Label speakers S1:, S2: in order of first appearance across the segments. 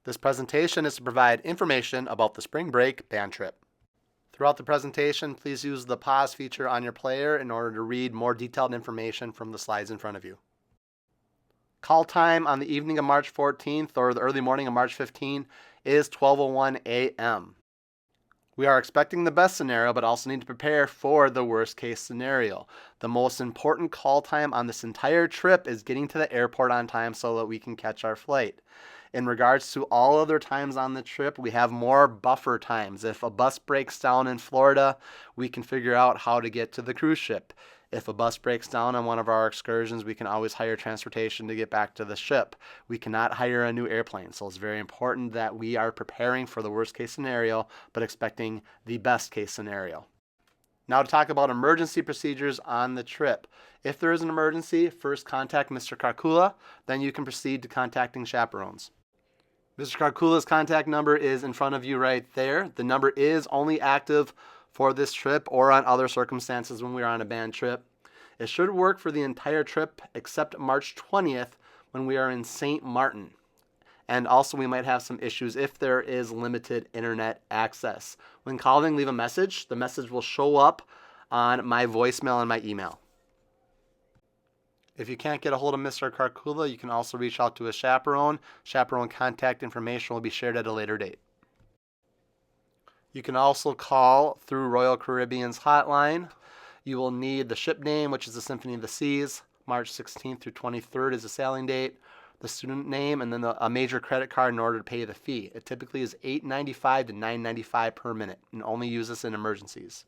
S1: This presentation is to provide information about the spring break band trip. Throughout the presentation, please use the pause feature on your player in order to read more detailed information from the slides in front of you. Call time on the evening of March 14th or the early morning of March 15th is 12:01 a.m. We are expecting the best scenario, but also need to prepare for the worst case scenario. The most important call time on this entire trip is getting to the airport on time so that we can catch our flight. In regards to all other times on the trip, we have more buffer times. If a bus breaks down in Florida, we can figure out how to get to the cruise ship. If a bus breaks down on one of our excursions, we can always hire transportation to get back to the ship. We cannot hire a new airplane, so it's very important that we are preparing for the worst case scenario, but expecting the best case scenario. Now to talk about emergency procedures on the trip. If there is an emergency, first contact Mr. Karkula, then you can proceed to contacting chaperones. Mr. Karkula's contact number is in front of you right there. The number is only active for this trip or on other circumstances when we are on a band trip. It should work for the entire trip except March 20th when we are in St. Martin. And also we might have some issues if there is limited internet access. When calling, leave a message. The message will show up on my voicemail and my email. If you can't get a hold of Mr. Karkula, you can also reach out to a chaperone. Chaperone contact information will be shared at a later date. You can also call through Royal Caribbean's hotline. You will need the ship name, which is the Symphony of the Seas. March 16th through 23rd is the sailing date. The student name, and then a major credit card in order to pay the fee. It typically is $8.95 to $9.95 per minute, and only use this in emergencies.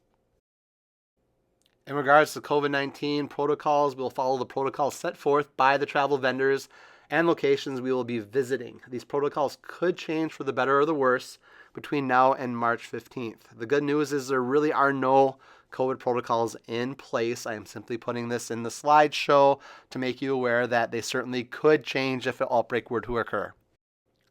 S1: In regards to COVID-19 protocols, we'll follow the protocols set forth by the travel vendors and locations we will be visiting. These protocols could change for the better or the worse between now and March 15th. The good news is there really are no COVID protocols in place. I am simply putting this in the slideshow to make you aware that they certainly could change if an outbreak were to occur.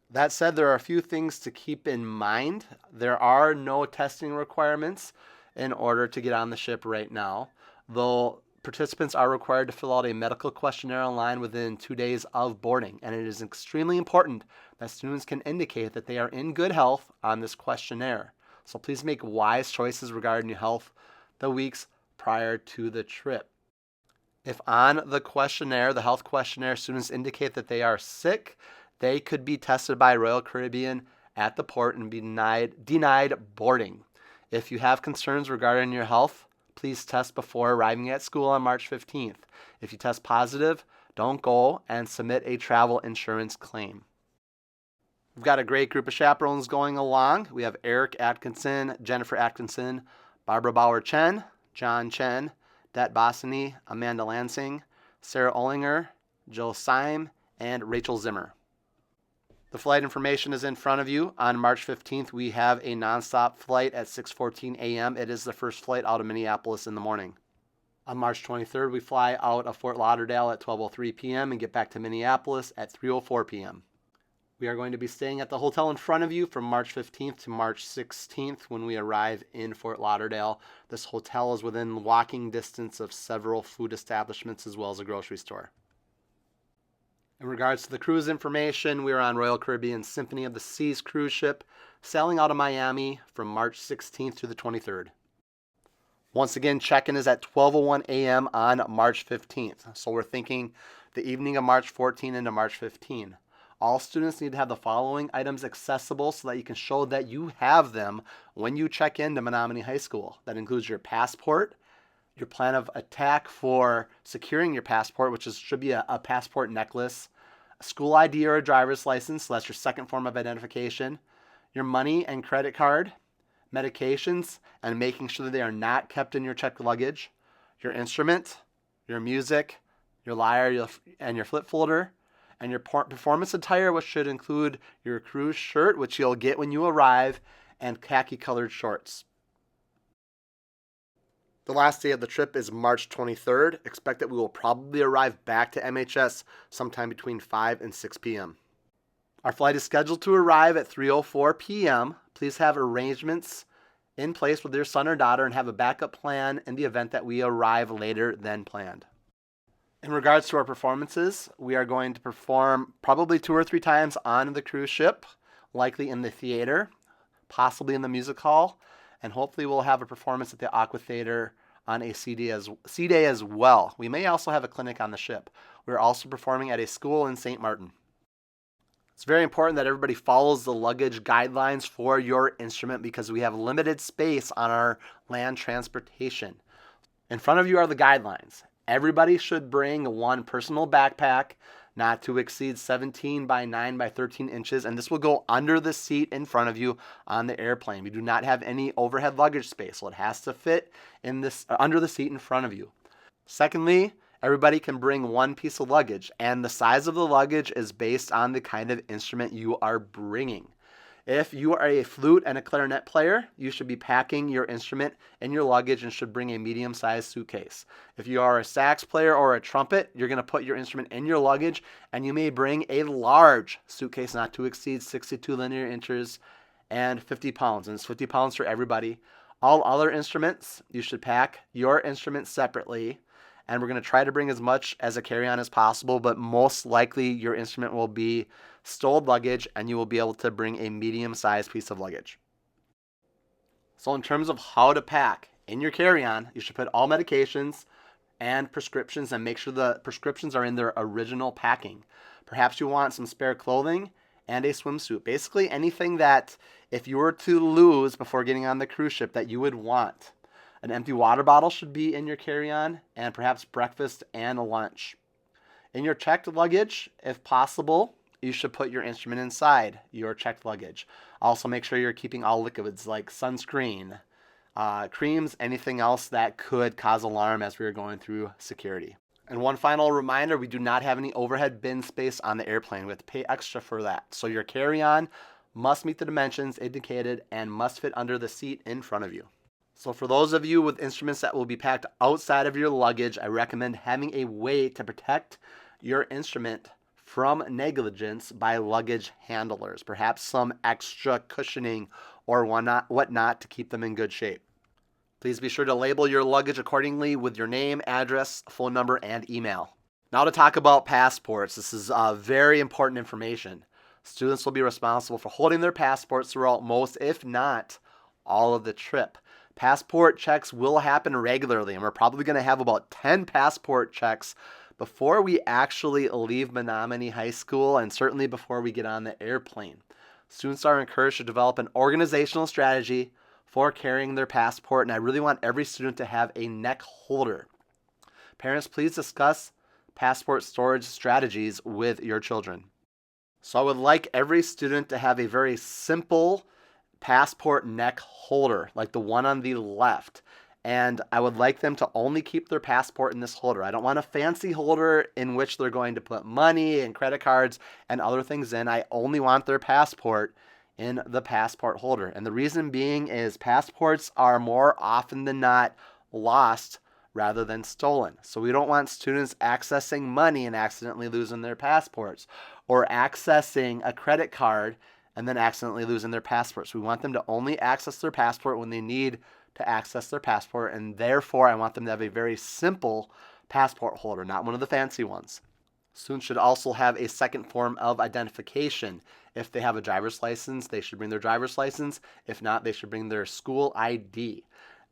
S1: That said, there are a few things to keep in mind. There are no testing requirements in order to get on the ship right now, though participants are required to fill out a medical questionnaire online within 2 days of boarding, and it is extremely important that students can indicate that they are in good health on this questionnaire. So please make wise choices regarding your health the weeks prior to the trip. If on the questionnaire, the health questionnaire, students indicate that they are sick, they could be tested by Royal Caribbean at the port and be denied boarding. If you have concerns regarding your health, please test before arriving at school on March 15th. If you test positive, don't go and submit a travel insurance claim. We've got a great group of chaperones going along. We have Eric Atkinson, Jennifer Atkinson, Barbara Bauer-Chen, John Chen, Det Bassani, Amanda Lansing, Sarah Ollinger, Jill Syme, and Rachel Zimmer. The flight information is in front of you. On March 15th, we have a nonstop flight at 6:14 a.m. It is the first flight out of Minneapolis in the morning. On March 23rd, we fly out of Fort Lauderdale at 12:03 p.m. and get back to Minneapolis at 3:04 p.m. We are going to be staying at the hotel in front of you from March 15th to March 16th when we arrive in Fort Lauderdale. This hotel is within walking distance of several food establishments as well as a grocery store. In regards to the cruise information, we are on Royal Caribbean's Symphony of the Seas cruise ship, sailing out of Miami from March 16th to the 23rd. Once again, check-in is at 12:01 a.m. on March 15th. So we're thinking the evening of March 14 into March 15. All students need to have the following items accessible so that you can show that you have them when you check into Menominee High School. That includes your passport, your plan of attack for securing your passport, which should be a passport necklace, a school ID or a driver's license, so that's your second form of identification, your money and credit card, medications, and making sure that they are not kept in your checked luggage, your instrument, your music, your lyre and your flip folder, and your performance attire, which should include your cruise shirt, which you'll get when you arrive, and khaki-colored shorts. The last day of the trip is March 23rd. Expect that we will probably arrive back to MHS sometime between 5 and 6 p.m. Our flight is scheduled to arrive at 3:04 p.m. Please have arrangements in place with your son or daughter and have a backup plan in the event that we arrive later than planned. In regards to our performances, we are going to perform probably 2 or 3 times on the cruise ship. likely in the theater, possibly in the music hall, and hopefully we'll have a performance at the Aqua Theater on a C day as well. We may also have a clinic on the ship. We're also performing at a school in St. Martin. It's very important that everybody follows the luggage guidelines for your instrument because we have limited space on our land transportation. In front of you are the guidelines. Everybody should bring one personal backpack, not to exceed 17 by 9 by 13 inches, and this will go under the seat in front of you on the airplane. We do not have any overhead luggage space, so it has to fit in this under the seat in front of you. Secondly, everybody can bring one piece of luggage, and the size of the luggage is based on the kind of instrument you are bringing. If you are a flute and a clarinet player, you should be packing your instrument in your luggage and should bring a medium-sized suitcase. If you are a sax player or a trumpet, you're going to put your instrument in your luggage, and you may bring a large suitcase not to exceed 62 linear inches and 50 pounds, and it's 50 pounds for everybody. All other instruments, you should pack your instrument separately, and we're going to try to bring as much as a carry-on as possible, but most likely your instrument will be stowed luggage and you will be able to bring a medium-sized piece of luggage. So in terms of how to pack, in your carry-on, you should put all medications and prescriptions and make sure the prescriptions are in their original packing. Perhaps you want some spare clothing and a swimsuit. Basically anything that if you were to lose before getting on the cruise ship that you would want. An empty water bottle should be in your carry-on, and perhaps breakfast and a lunch. In your checked luggage, if possible, you should put your instrument inside your checked luggage. Also make sure you're keeping all liquids like sunscreen, creams, anything else that could cause alarm as we are going through security. And one final reminder, we do not have any overhead bin space on the airplane. We have to pay extra for that. So your carry-on must meet the dimensions indicated and must fit under the seat in front of you. So for those of you with instruments that will be packed outside of your luggage, I recommend having a way to protect your instrument from negligence by luggage handlers. Perhaps some extra cushioning or whatnot to keep them in good shape. Please be sure to label your luggage accordingly with your name, address, phone number, and email. Now to talk about passports. This is very important information. Students will be responsible for holding their passports throughout most, if not all of the trip. Passport checks will happen regularly, and we're probably going to have about 10 passport checks before we actually leave Menominee High School and certainly before we get on the airplane. Students are encouraged to develop an organizational strategy for carrying their passport, and I really want every student to have a neck holder. Parents, please discuss passport storage strategies with your children. So I would like every student to have a very simple passport neck holder, like the one on the left. And I would like them to only keep their passport in this holder. I don't want a fancy holder in which they're going to put money and credit cards and other things in. I only want their passport in the passport holder. And the reason being is passports are more often than not lost rather than stolen. So we don't want students accessing money and accidentally losing their passports, or accessing a credit card and then accidentally losing their passports. We want them to only access their passport when they need to access their passport, and therefore I want them to have a very simple passport holder, not one of the fancy ones. Students should also have a second form of identification. If they have a driver's license, they should bring their driver's license. If not, they should bring their school ID.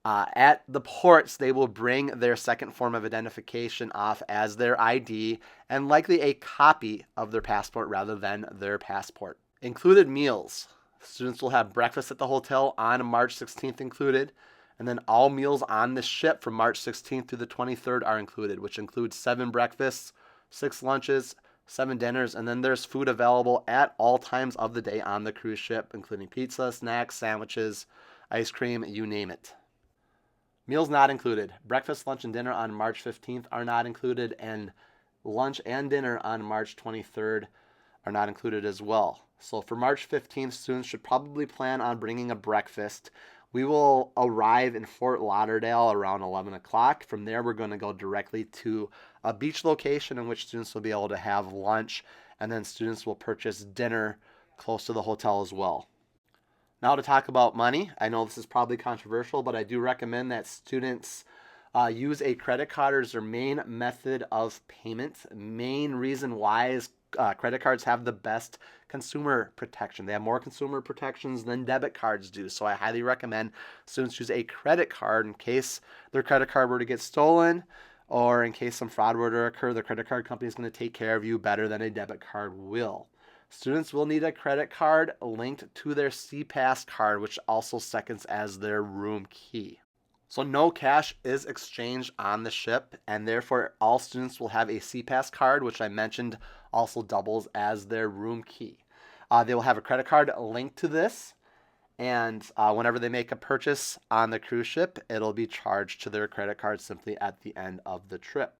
S1: At the ports, they will bring their second form of identification off as their ID and likely a copy of their passport rather than their passport. Included meals. Students will have breakfast at the hotel on March 16th included, and then all meals on the ship from March 16th through the 23rd are included, which includes 7 breakfasts, 6 lunches, 7 dinners, and then there's food available at all times of the day on the cruise ship, including pizza, snacks, sandwiches, ice cream, you name it. Meals not included. Breakfast, lunch, and dinner on March 15th are not included, and lunch and dinner on March 23rd are not included as well. So for March 15th, students should probably plan on bringing a breakfast. We will arrive in Fort Lauderdale around 11 o'clock. From there, we're going to go directly to a beach location in which students will be able to have lunch, and then students will purchase dinner close to the hotel as well. Now to talk about money. I know this is probably controversial, but I do recommend that students use a credit card as their main method of payment. Main reason why is credit cards have the best consumer protection. They have more consumer protections than debit cards do. So I highly recommend students use a credit card in case their credit card were to get stolen, or in case some fraud were to occur. The credit card company is going to take care of you better than a debit card will. Students will need a credit card linked to their CPAS card, which also seconds as their room key. So no cash is exchanged on the ship, and therefore all students will have a CPAS card, which I mentioned also doubles as their room key. They will have a credit card linked to this, and whenever they make a purchase on the cruise ship, it'll be charged to their credit card simply at the end of the trip.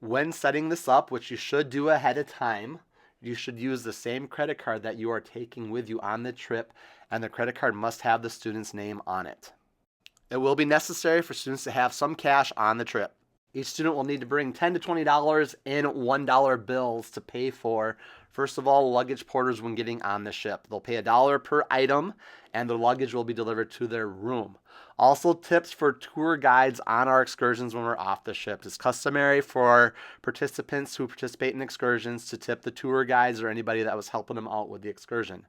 S1: When setting this up, which you should do ahead of time, you should use the same credit card that you are taking with you on the trip, and the credit card must have the student's name on it. It will be necessary for students to have some cash on the trip. Each student will need to bring $10 to $20 in $1 bills to pay for, first of all, luggage porters when getting on the ship. They'll pay $1 per item, and their luggage will be delivered to their room. Also, tips for tour guides on our excursions when we're off the ship. It's customary for participants who participate in excursions to tip the tour guides or anybody that was helping them out with the excursion.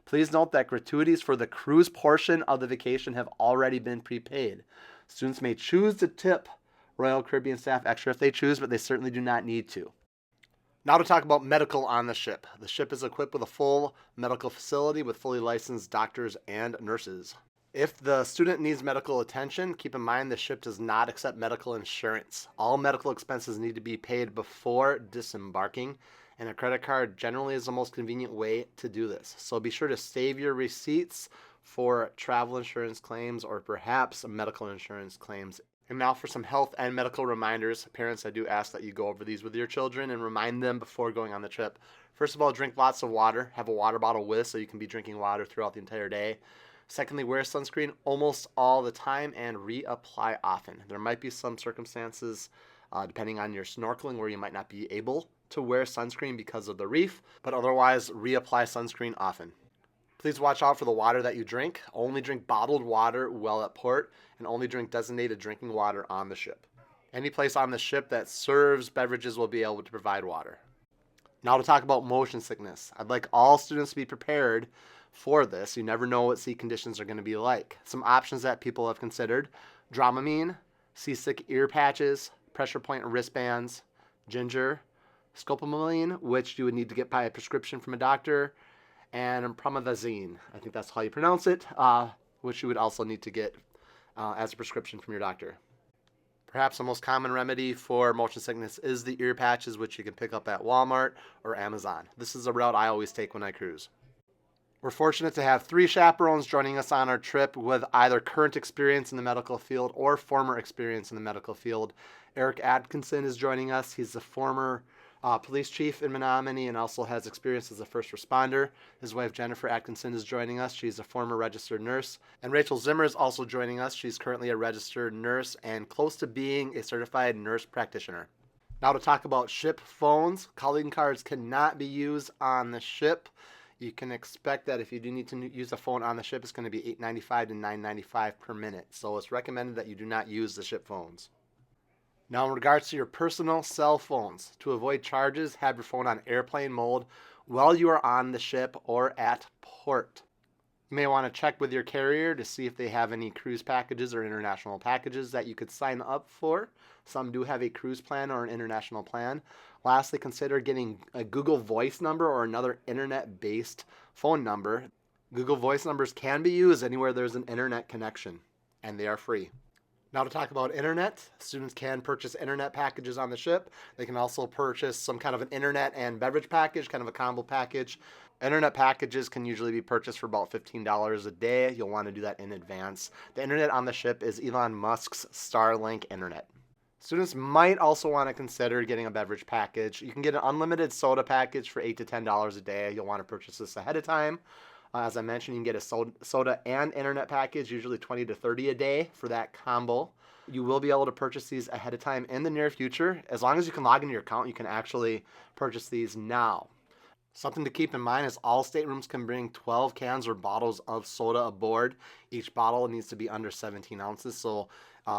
S1: Please note that gratuities for the cruise portion of the vacation have already been prepaid. Students may choose to tip Royal Caribbean staff extra if they choose, but they certainly do not need to. Now to talk about medical on the ship. The ship is equipped with a full medical facility with fully licensed doctors and nurses. If the student needs medical attention, keep in mind the ship does not accept medical insurance. All medical expenses need to be paid before disembarking, and a credit card generally is the most convenient way to do this. So be sure to save your receipts for travel insurance claims or perhaps medical insurance claims. And now for some health and medical reminders. Parents, I do ask that you go over these with your children and remind them before going on the trip. First of all, drink lots of water. Have a water bottle with so you can be drinking water throughout the entire day. Secondly, wear sunscreen almost all the time and reapply often. There might be some circumstances, depending on your snorkeling, where you might not be able to wear sunscreen because of the reef, but otherwise reapply sunscreen often. Please watch out for the water that you drink. Only drink bottled water while at port, and only drink designated drinking water on the ship. Any place on the ship that serves beverages will be able to provide water. Now to talk about motion sickness. I'd like all students to be prepared for this. You never know what sea conditions are going to be like. Some options that people have considered: Dramamine, seasick ear patches, pressure point wristbands, ginger, scopolamine, which you would need to get by a prescription from a doctor, and promethazine, I think that's how you pronounce it, which you would also need to get as a prescription from your doctor. Perhaps the most common remedy for motion sickness is the ear patches, which you can pick up at Walmart or Amazon. This is a route I always take when I cruise. We're fortunate to have 3 chaperones joining us on our trip with either current experience in the medical field or former experience in the medical field. Eric Atkinson is joining us. He's the former police chief in Menominee and also has experience as a first responder. His wife Jennifer Atkinson is joining us. She's a former registered nurse. And Rachel Zimmer is also joining us. She's currently a registered nurse and close to being a certified nurse practitioner. Now to talk about ship phones. Calling cards cannot be used on the ship. You can expect that if you do need to use a phone on the ship, it's going to be $8.95 to $9.95 per minute. So it's recommended that you do not use the ship phones. Now, in regards to your personal cell phones, to avoid charges, have your phone on airplane mode while you are on the ship or at port. You may want to check with your carrier to see if they have any cruise packages or international packages that you could sign up for. Some do have a cruise plan or an international plan. Lastly, consider getting a Google Voice number or another internet-based phone number. Google Voice numbers can be used anywhere there's an internet connection, and they are free. Now to talk about internet, students can purchase internet packages on the ship. They can also purchase some kind of an internet and beverage package, kind of a combo package. Internet packages can usually be purchased for about $15 a day. You'll want to do that in advance. The internet on the ship is Elon Musk's Starlink internet. Students might also want to consider getting a beverage package. You can get an unlimited soda package for $8 to $10 a day. You'll want to purchase this ahead of time. As I mentioned, you can get a soda and internet package, usually $20 to $30 a day for that combo. You will be able to purchase these ahead of time in the near future. As long as you can log into your account, you can actually purchase these now. Something to keep in mind is all staterooms can bring 12 cans or bottles of soda aboard. Each bottle needs to be under 17 ounces. So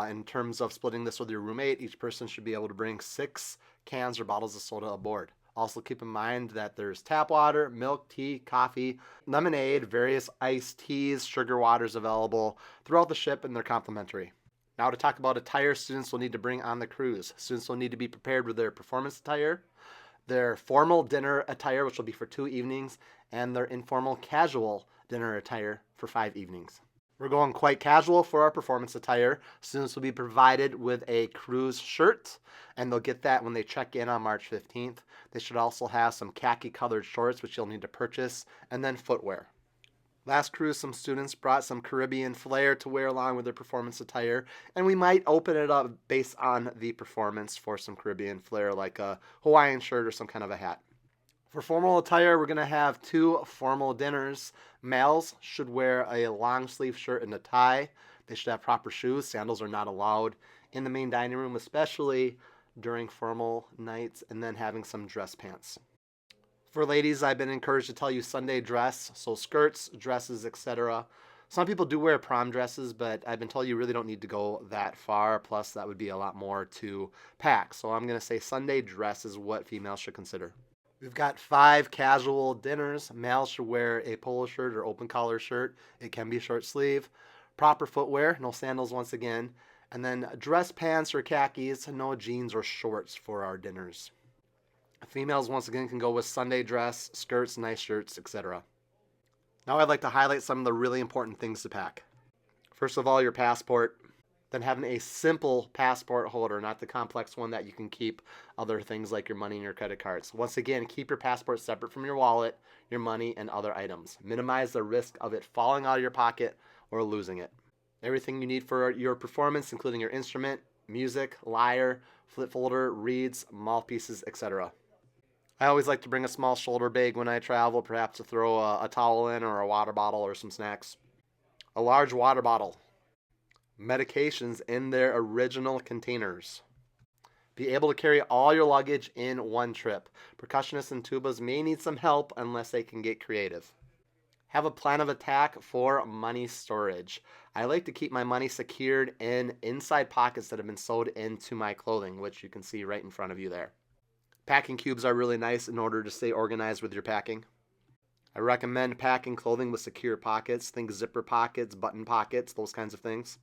S1: in terms of splitting this with your roommate, each person should be able to bring 6 cans or bottles of soda aboard. Also keep in mind that there's tap water, milk, tea, coffee, lemonade, various iced teas, sugar waters available throughout the ship, and they're complimentary. Now to talk about attire students will need to bring on the cruise. Students will need to be prepared with their performance attire, their formal dinner attire, which will be for 2 evenings, and their informal casual dinner attire for 5 evenings. We're going quite casual for our performance attire. Students will be provided with a cruise shirt, and they'll get that when they check in on March 15th. They should also have some khaki colored shorts, which you'll need to purchase, and then footwear. Last cruise, some students brought some Caribbean flair to wear along with their performance attire, and we might open it up based on the performance for some Caribbean flair, like a Hawaiian shirt or some kind of a hat. For formal attire, we're going to have 2 formal dinners. Males should wear a long sleeve shirt and a tie. They should have proper shoes. Sandals are not allowed in the main dining room, especially during formal nights, and then having some dress pants. For ladies, I've been encouraged to tell you Sunday dress, so skirts, dresses, etc. Some people do wear prom dresses, but I've been told you really don't need to go that far. Plus, that would be a lot more to pack. So I'm going to say Sunday dress is what females should consider. We've got 5 casual dinners. Males should wear a polo shirt or open collar shirt. It can be short sleeve. Proper footwear, no sandals once again. And then dress pants or khakis, no jeans or shorts for our dinners. Females once again can go with Sunday dress, skirts, nice shirts, etc. Now I'd like to highlight some of the really important things to pack. First of all, your passport. Then having a simple passport holder, not the complex one that you can keep other things like your money and your credit cards. Once again, keep your passport separate from your wallet, your money, and other items. Minimize the risk of it falling out of your pocket or losing it. Everything you need for your performance, including your instrument, music, lyre, flip folder, reeds, mouthpieces, etc. I always like to bring a small shoulder bag when I travel, perhaps to throw a towel in or a water bottle or some snacks. A large water bottle. Medications in their original containers. Be able to carry all your luggage in one trip. Percussionists and tubas may need some help unless they can get creative. Have a plan of attack for money storage. I like to keep my money secured in inside pockets that have been sewed into my clothing, which you can see right in front of you there. Packing cubes are really nice in order to stay organized with your packing. I recommend packing clothing with secure pockets. Think zipper pockets, button pockets, those kinds of things.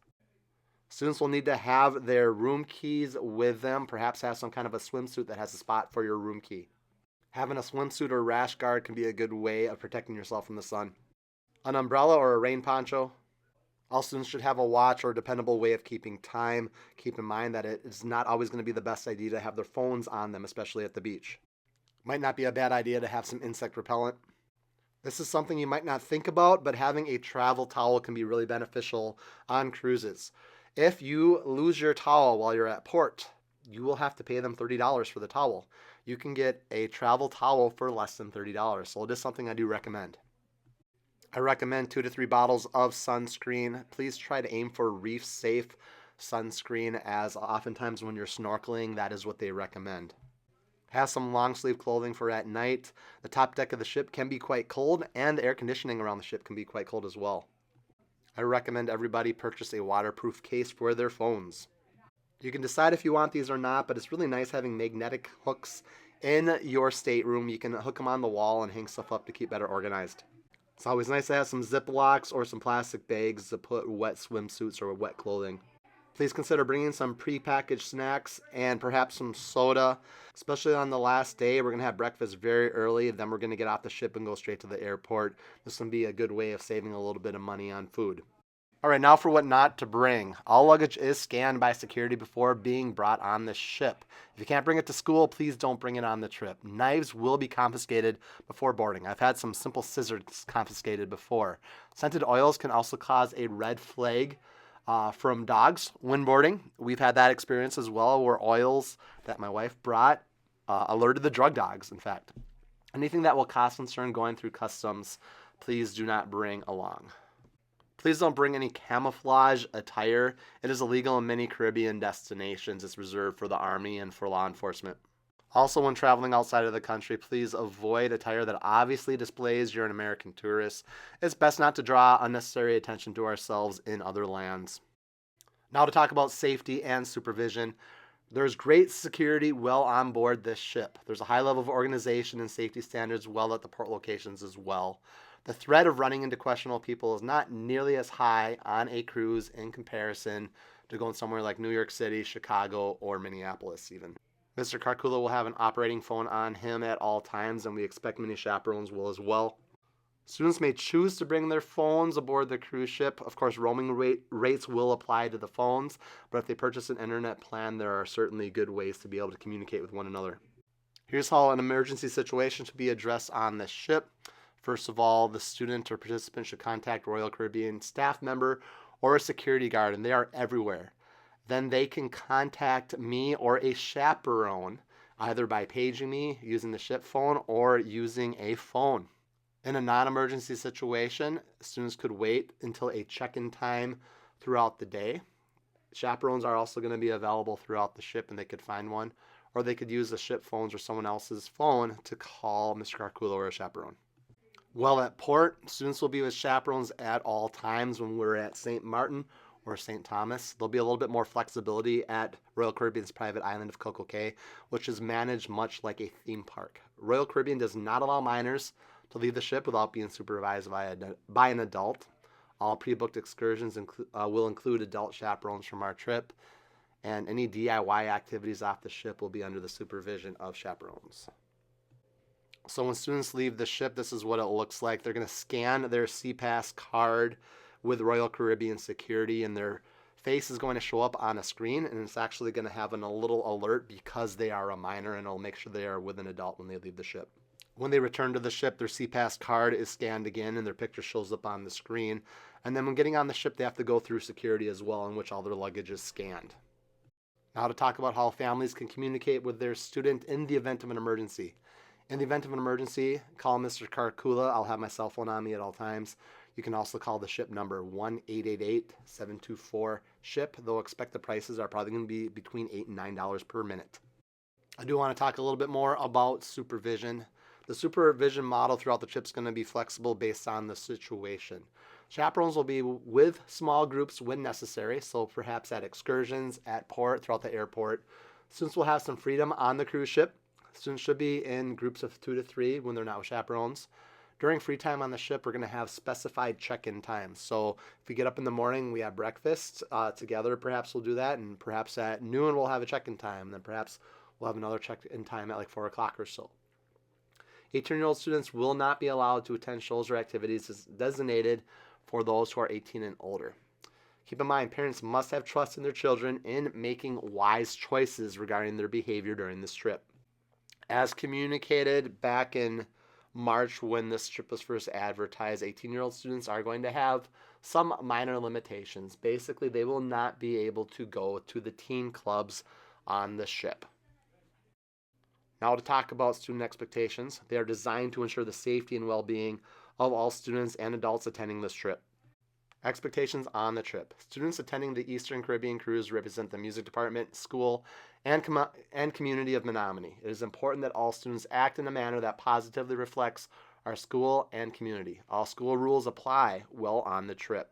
S1: Students will need to have their room keys with them, perhaps have some kind of a swimsuit that has a spot for your room key. Having a swimsuit or rash guard can be a good way of protecting yourself from the sun. An umbrella or a rain poncho. All students should have a watch or a dependable way of keeping time. Keep in mind that it is not always going to be the best idea to have their phones on them, especially at the beach. Might not be a bad idea to have some insect repellent. This is something you might not think about, but having a travel towel can be really beneficial on cruises. If you lose your towel while you're at port, you will have to pay them $30 for the towel. You can get a travel towel for less than $30, so it is something I do recommend. I recommend 2 to 3 bottles of sunscreen. Please try to aim for reef safe sunscreen, as oftentimes when you're snorkeling, that is what they recommend. Have some long sleeve clothing for at night. The top deck of the ship can be quite cold, and the air conditioning around the ship can be quite cold as well. I recommend everybody purchase a waterproof case for their phones. You can decide if you want these or not, but it's really nice having magnetic hooks in your stateroom. You can hook them on the wall and hang stuff up to keep better organized. It's always nice to have some Ziplocs or some plastic bags to put wet swimsuits or wet clothing. Please consider bringing some pre-packaged snacks and perhaps some soda, especially on the last day. We're going to have breakfast very early, then we're going to get off the ship and go straight to the airport. This will be a good way of saving a little bit of money on food. All right, now for what not to bring. All luggage is scanned by security before being brought on the ship. If you can't bring it to school, please don't bring it on the trip. Knives will be confiscated before boarding. I've had some simple scissors confiscated before. Scented oils can also cause a red flag from dogs when boarding. We've had that experience as well, where oils that my wife brought alerted the drug dogs, in fact. Anything that will cause concern going through customs, please do not bring along. Please don't bring any camouflage attire. It is illegal in many Caribbean destinations. It's reserved for the Army and for law enforcement. Also, when traveling outside of the country, please avoid attire that obviously displays you're an American tourist. It's best not to draw unnecessary attention to ourselves in other lands. Now to talk about safety and supervision. There's great security well on board this ship. There's a high level of organization and safety standards well at the port locations as well. The threat of running into questionable people is not nearly as high on a cruise in comparison to going somewhere like New York City, Chicago, or Minneapolis even. Mr. Karkula will have an operating phone on him at all times, and we expect many chaperones will as well. Students may choose to bring their phones aboard the cruise ship. Of course, roaming rates will apply to the phones, but if they purchase an internet plan, there are certainly good ways to be able to communicate with one another. Here's how an emergency situation should be addressed on this ship. First of all, the student or participant should contact Royal Caribbean staff member or a security guard, and they are everywhere. Then they can contact me or a chaperone, either by paging me using the ship phone or using a phone. In a non-emergency situation, students could wait until a check-in time throughout the day. Chaperones are also going to be available throughout the ship, and they could find one, or they could use the ship phones or someone else's phone to call Mr. Karkula or a chaperone. While at port, students will be with chaperones at all times when we're at St. Martin or St. Thomas. There'll be a little bit more flexibility at Royal Caribbean's private island of Coco Cay, which is managed much like a theme park. Royal Caribbean does not allow minors to leave the ship without being supervised by an adult. All pre-booked excursions will include adult chaperones from our trip, and any DIY activities off the ship will be under the supervision of chaperones. So when students leave the ship, this is what it looks like. They're going to scan their SeaPass card with Royal Caribbean security, and their face is going to show up on a screen, and it's actually going to have a little alert because they are a minor, and it'll make sure they are with an adult when they leave the ship. When they return to the ship, their SeaPass card is scanned again and their picture shows up on the screen. And then when getting on the ship, they have to go through security as well, in which all their luggage is scanned. Now to talk about how families can communicate with their student in the event of an emergency. In the event of an emergency, call Mr. Karkula. I'll have my cell phone on me at all times. You can also call the ship number 1-888-724-SHIP, though expect the prices are probably going to be between $8 and $9 per minute. I do want to talk a little bit more about supervision. The supervision model throughout the trip is going to be flexible based on the situation. Chaperones will be with small groups when necessary, so perhaps at excursions, at port, throughout the airport. Students will have some freedom on the cruise ship. Students should be in groups of 2 to 3 when they're not with chaperones. During free time on the ship, we're going to have specified check-in times. So if we get up in the morning, we have breakfast together, perhaps we'll do that, and perhaps at noon we'll have a check-in time, then perhaps we'll have another check-in time at like 4 o'clock or so. 18-year-old students will not be allowed to attend shows or activities designated for those who are 18 and older. Keep in mind, parents must have trust in their children in making wise choices regarding their behavior during this trip. As communicated back in March when this trip was first advertised, 18-year-old students are going to have some minor limitations. Basically, they will not be able to go to the teen clubs on the ship. Now to talk about student expectations. They are designed to ensure the safety and well-being of all students and adults attending this trip. Expectations on the trip. Students attending the Eastern Caribbean cruise represent the music department, school, and community of Menominee. It is important that all students act in a manner that positively reflects our school and community. All school rules apply while on the trip.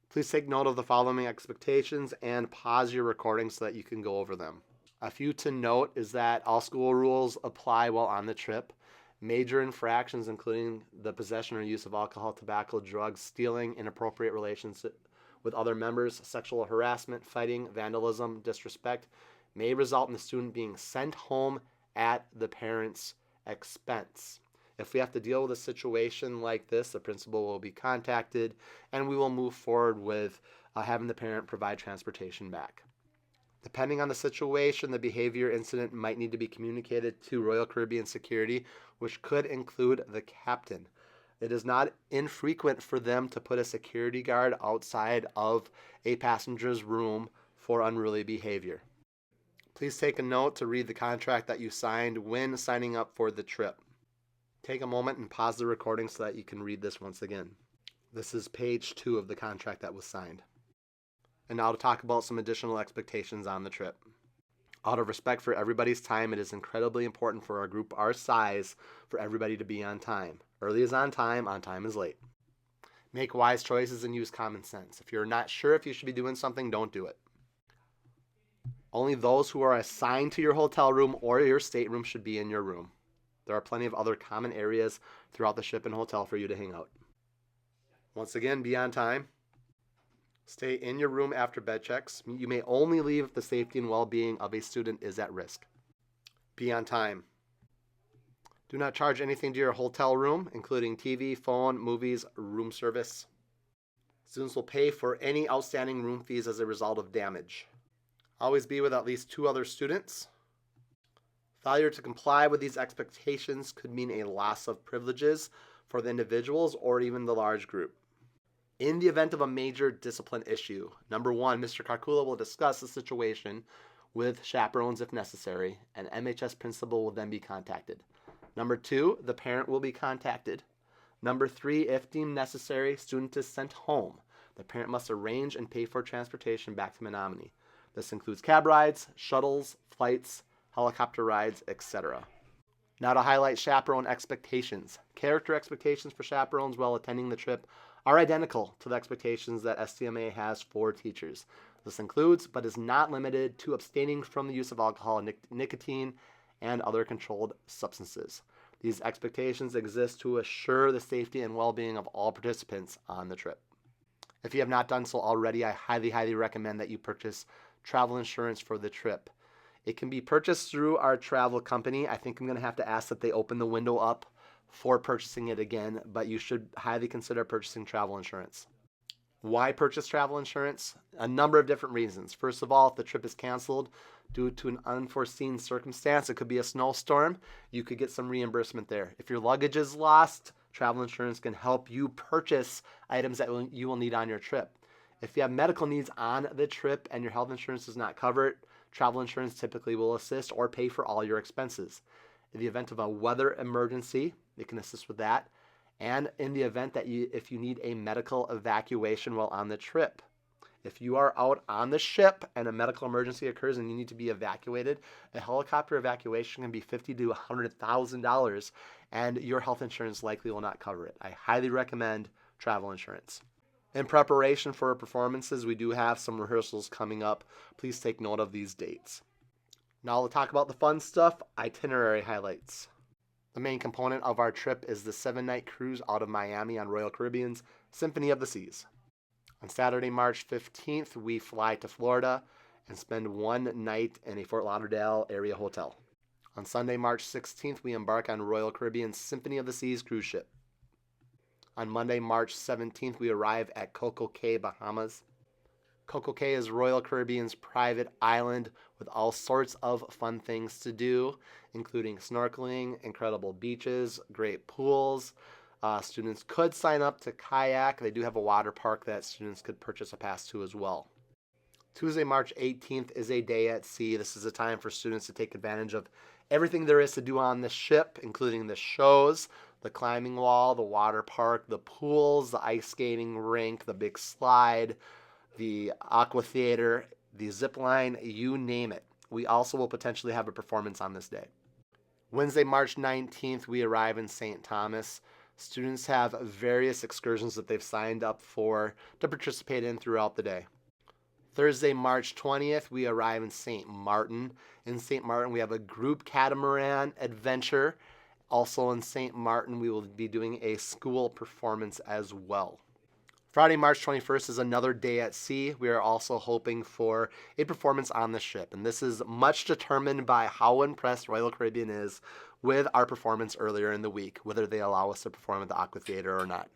S1: Please take note of the following expectations and pause your recording so that you can go over them. A few to note is that all school rules apply while on the trip. Major infractions, including the possession or use of alcohol, tobacco, drugs, stealing, inappropriate relations with other members, sexual harassment, fighting, vandalism, disrespect, may result in the student being sent home at the parent's expense. If we have to deal with a situation like this, the principal will be contacted and we will move forward with having the parent provide transportation back. Depending on the situation, the behavior incident might need to be communicated to Royal Caribbean Security, which could include the captain. It is not infrequent for them to put a security guard outside of a passenger's room for unruly behavior. Please take a note to read the contract that you signed when signing up for the trip. Take a moment and pause the recording so that you can read this once again. This is page 2 of the contract that was signed. And now to talk about some additional expectations on the trip. Out of respect for everybody's time, it is incredibly important for a group our size for everybody to be on time. Early is on time is late. Make wise choices and use common sense. If you're not sure if you should be doing something, don't do it. Only those who are assigned to your hotel room or your stateroom should be in your room. There are plenty of other common areas throughout the ship and hotel for you to hang out. Once again, be on time. Stay in your room after bed checks. You may only leave if the safety and well-being of a student is at risk. Be on time. Do not charge anything to your hotel room, including TV, phone, movies, room service. Students will pay for any outstanding room fees as a result of damage. Always be with at least 2 other students. Failure to comply with these expectations could mean a loss of privileges for the individuals or even the large group. In the event of a major discipline issue, number 1, Mr. Karkula will discuss the situation with chaperones if necessary, and MHS principal will then be contacted. Number 2, the parent will be contacted. Number 3, if deemed necessary, student is sent home. The parent must arrange and pay for transportation back to Menominee. This includes cab rides, shuttles, flights, helicopter rides, etc. Now to highlight chaperone expectations. Character expectations for chaperones while attending the trip are identical to the expectations that STMA has for teachers. This includes, but is not limited to, abstaining from the use of alcohol, nicotine, and other controlled substances. These expectations exist to assure the safety and well-being of all participants on the trip. If you have not done so already, I highly recommend that you purchase travel insurance for the trip. It can be purchased through our travel company. I think I'm going to have to ask that they open the window up for purchasing it again, but you should highly consider purchasing travel insurance. Why purchase travel insurance? A number of different reasons. First of all, if the trip is canceled due to an unforeseen circumstance, it could be a snowstorm, you could get some reimbursement there. If your luggage is lost, travel insurance can help you purchase items that you will need on your trip. If you have medical needs on the trip and your health insurance does not cover it, travel insurance typically will assist or pay for all your expenses. In the event of a weather emergency, it can assist with that. And in the event that if you need a medical evacuation while on the trip. If you are out on the ship and a medical emergency occurs and you need to be evacuated, a helicopter evacuation can be $50,000 to $100,000, and your health insurance likely will not cover it. I highly recommend travel insurance. In preparation for our performances, we do have some rehearsals coming up. Please take note of these dates. Now we'll talk about the fun stuff, itinerary highlights. The main component of our trip is the 7-night cruise out of Miami on Royal Caribbean's Symphony of the Seas. On Saturday, March 15th, we fly to Florida and spend 1 night in a Fort Lauderdale area hotel. On Sunday, March 16th, we embark on Royal Caribbean's Symphony of the Seas cruise ship. On Monday, March 17th, we arrive at Coco Cay, Bahamas. Coco Cay is Royal Caribbean's private island with all sorts of fun things to do, including snorkeling, incredible beaches, great pools. Students could sign up to kayak. They do have a water park that students could purchase a pass to as well. Tuesday, March 18th is a day at sea. This is a time for students to take advantage of everything there is to do on the ship, including the shows, the climbing wall, the water park, the pools, the ice skating rink, the big slide, the aqua theater, the zip line, you name it. We also will potentially have a performance on this day. Wednesday, March 19th, we arrive in St. Thomas. Students have various excursions that they've signed up for to participate in throughout the day. Thursday, March 20th, we arrive in St. Martin. In St. Martin, we have a group catamaran adventure. Also in St. Martin, we will be doing a school performance as well. Friday, March 21st is another day at sea. We are also hoping for a performance on the ship, and this is much determined by how impressed Royal Caribbean is with our performance earlier in the week, whether they allow us to perform at the Aqua Theater or not.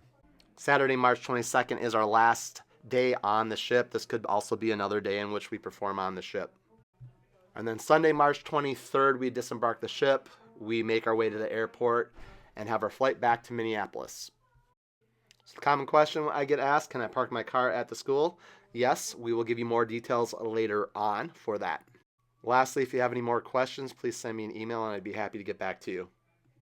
S1: Saturday, March 22nd is our last day on the ship. This could also be another day in which we perform on the ship. And then Sunday, March 23rd, we disembark the ship. We make our way to the airport and have our flight back to Minneapolis. So the common question I get asked, can I park my car at the school? Yes, we will give you more details later on for that. Lastly, if you have any more questions, please send me an email and I'd be happy to get back to you.